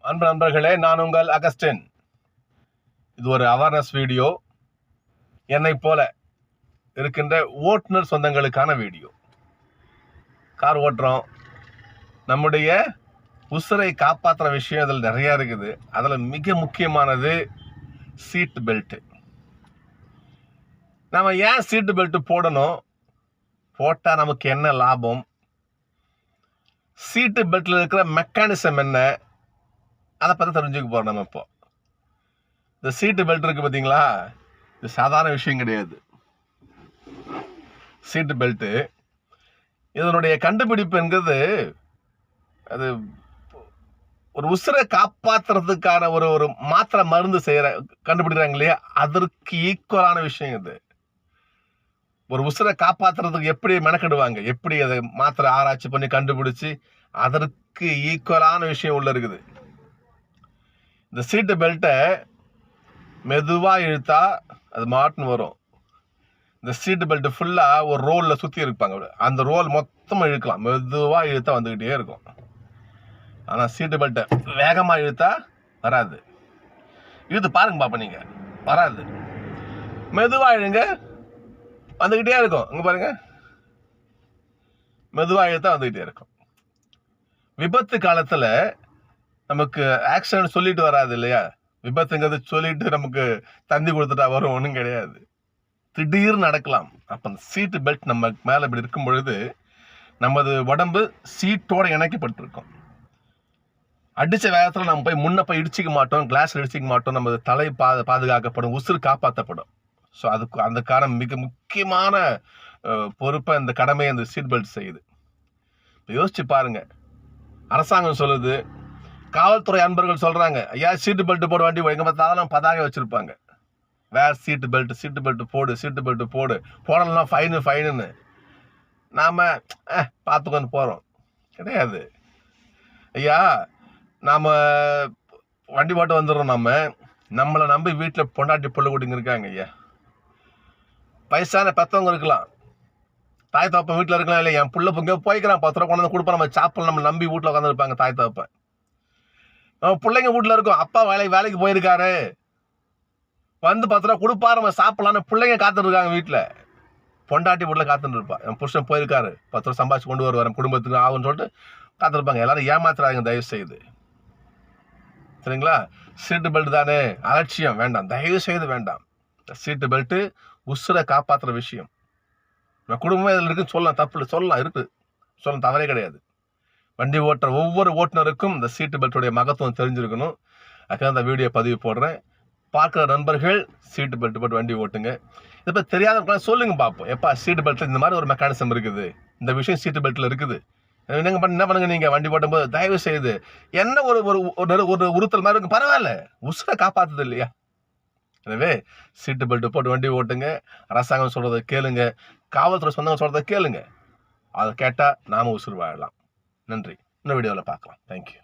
அன்பு நண்பர்களே, நான் உங்கள் அகஸ்டின். இது ஒரு அவேர்னஸ் வீடியோ. என்னை போல இருக்கின்ற ஓட்டுநர் சொந்தங்களுக்கான வீடியோ. கார் ஓட்டுறோம், நம்முடைய உசுரை காப்பாற்றுற விஷயம் அதில் நிறையா இருக்குது. அதில் மிக முக்கியமானது சீட் பெல்ட்டு. நம்ம ஏன் சீட்டு பெல்ட் போடணும், போட்டால் நமக்கு என்ன லாபம், சீட்டு பெல்ட்டில் இருக்கிற மெக்கானிசம் என்ன, அதை பற்றி தெரிஞ்சுக்க போகிறோம். நம்ம இப்போ இந்த சீட்டு பெல்ட் இருக்குது பார்த்தீங்களா, இது சாதாரண விஷயம் கிடையாது. சீட்டு பெல்ட்டு இதனுடைய கண்டுபிடிப்புங்கிறது அது ஒரு உசுரை காப்பாற்றுறதுக்கான ஒரு மாத்திரை மருந்து கண்டுபிடிக்கிறாங்க இல்லையா, அதற்கு ஈக்குவலான விஷயம் இது. ஒரு உசுரை காப்பாற்றுறதுக்கு எப்படி மெனக்கிடுவாங்க, எப்படி அதை மாத்திரை ஆராய்ச்சி பண்ணி கண்டுபிடிச்சி அதற்கு ஈக்குவலான விஷயம் உள்ள இருக்குது. இந்த சீட்டு பெல்ட்டை மெதுவாக இழுத்தா அது மாட்டுன்னு வரும். இந்த சீட்டு பெல்ட் ஃபுல்லாக ஒரு ரோலில் சுற்றி இருப்பாங்க. அந்த ரோல் மொத்தமாக இழுக்கலாம், மெதுவாக இழுத்தா வந்துக்கிட்டே இருக்கும். ஆனால் சீட்டு பெல்ட்டை வேகமாக இழுத்தா வராது. இழுத்து பாருங்க பாப்பா, நீங்கள் வராது. மெதுவாக இழுங்க, வந்துக்கிட்டே இருக்கும். இங்கே பாருங்க, மெதுவாக இழுத்தா வந்துக்கிட்டே இருக்கும். விபத்து காலத்தில் நமக்கு ஆக்சிடென்ட் சொல்லிட்டு வராது இல்லையா, விபத்துங்கிறது சொல்லிட்டு நமக்கு தந்தி கொடுத்துட்டா வரும், ஒன்றும் கிடையாது. திடீர்னு நடக்கலாம். அப்போ அந்த சீட்டு பெல்ட் நம்ம மேலே இப்படி இருக்கும் பொழுது நமது உடம்பு சீட்டோட இணைக்கப்பட்டிருக்கும். அடித்த வேகத்தில் நம்ம போய் முன்ன போய் இடிச்சிக்க மாட்டோம், கிளாஸ் இடிச்சிக்க மாட்டோம், நமது தலை பாதுகாக்கப்படும், உசுறு காப்பாற்றப்படும். ஸோ அதுக்கான மிக முக்கியமான பொறுப்பை இந்த கடமையை அந்த சீட் பெல்ட் செய்யுது. யோசிச்சு பாருங்க, அரசாங்கம் சொல்லுது, காவல்துறை அன்பர்கள் சொல்றாங்க, ஐயா சீட்டு பெல்ட் போட வண்டி எங்க பார்த்தாலும் பதாகை வச்சிருப்பாங்க, வேர் சீட்டு பெல்ட் போடு, சீட்டு பெல்ட் போடு, போடலாம் ஃபைனுன்னு. நாம பார்த்துக்கொண்டு போறோம். கிடையாது ஐயா, நாம வண்டி போட்டு வந்துடுறோம். நம்மளை நம்பி வீட்டில் பொண்டாட்டி பொண்ணு கூட்டிங்க இருக்காங்க ஐயா, வயசான பெற்றவங்க இருக்கலாம், தாய் தகப்பன் வீட்டில் இருக்கலாம். இல்லை என் புள்ள இங்கே போய்க்கிறான், 10 ரூபா கொண்டு வந்து கொடுப்போம், நம்ம சாப்பிட நம்ம நம்பி வீட்டில் உட்காந்துருப்பாங்க தாய் தகப்பன். நம்ம பிள்ளைங்க வீட்டில் இருக்கும், அப்பா வேலைக்கு போயிருக்காரு, வந்து 10 ரூபா கொடுப்பாரு, நம்ம சாப்பிடலான்னு பிள்ளைங்க காத்துட்டு இருக்காங்க. வீட்டில் பொண்டாட்டி வீட்டில் காத்துட்டு இருப்பா, என் புருஷன் போயிருக்காரு, 10 ரூபா சம்பாதிச்சு கொண்டு வருவார் குடும்பத்துக்கு ஆகும்னு சொல்லிட்டு காத்திருப்பாங்க. எல்லாரும் ஏமாத்துறாங்க, தயவு செய்து. சரிங்களா? சீட்டு பெல்ட் தானே, அலட்சியம் வேண்டாம், தயவு செய்து வேண்டாம். சீட்டு பெல்ட்டு உசுரை காப்பாற்றுற விஷயம். குடும்பமே இதில் இருக்குன்னு சொல்லலாம், தப்பு சொல்லலாம், இருக்கு, சொல்லலாம், தவறே கிடையாது. வண்டி ஓட்டுற ஒவ்வொரு ஓட்டுநருக்கும் இந்த சீட்டு பெல்ட்டுடைய மகத்துவம் தெரிஞ்சிருக்கணும். அதுக்காக அந்த வீடியோ பதிவு போடுறேன். பார்க்குற நண்பர்கள் சீட்டு பெல்ட் போட்டு வண்டி ஓட்டுங்க. இதை பற்றி தெரியாதவங்களாம் சொல்லுங்க பார்ப்போம். எப்பா சீட்டு பெல்ட்டில் இந்த மாதிரி ஒரு மெக்கானிசம் இருக்குது, இந்த விஷயம் சீட்டு பெல்ட்டில் இருக்குது, என்ன பண்ணுங்க, நீங்கள் வண்டி ஓட்டும் போது தயவு செய்து என்ன ஒரு உறுத்தல் மாதிரி இருக்கும், பரவாயில்ல, உசுரை காப்பாற்றுது இல்லையா. எனவே சீட்டு பெல்ட் போட்டு வண்டி ஓட்டுங்க. அரசாங்கம் சொல்கிறத கேளுங்க, காவல்துறை சொந்தங்க சொல்கிறத கேளுங்க. அதை கேட்டால் நாம உசுறு வாழலாம். நன்றி. இன்னும் வீடியோவில் பார்க்கலாம். தேங்க்யூ.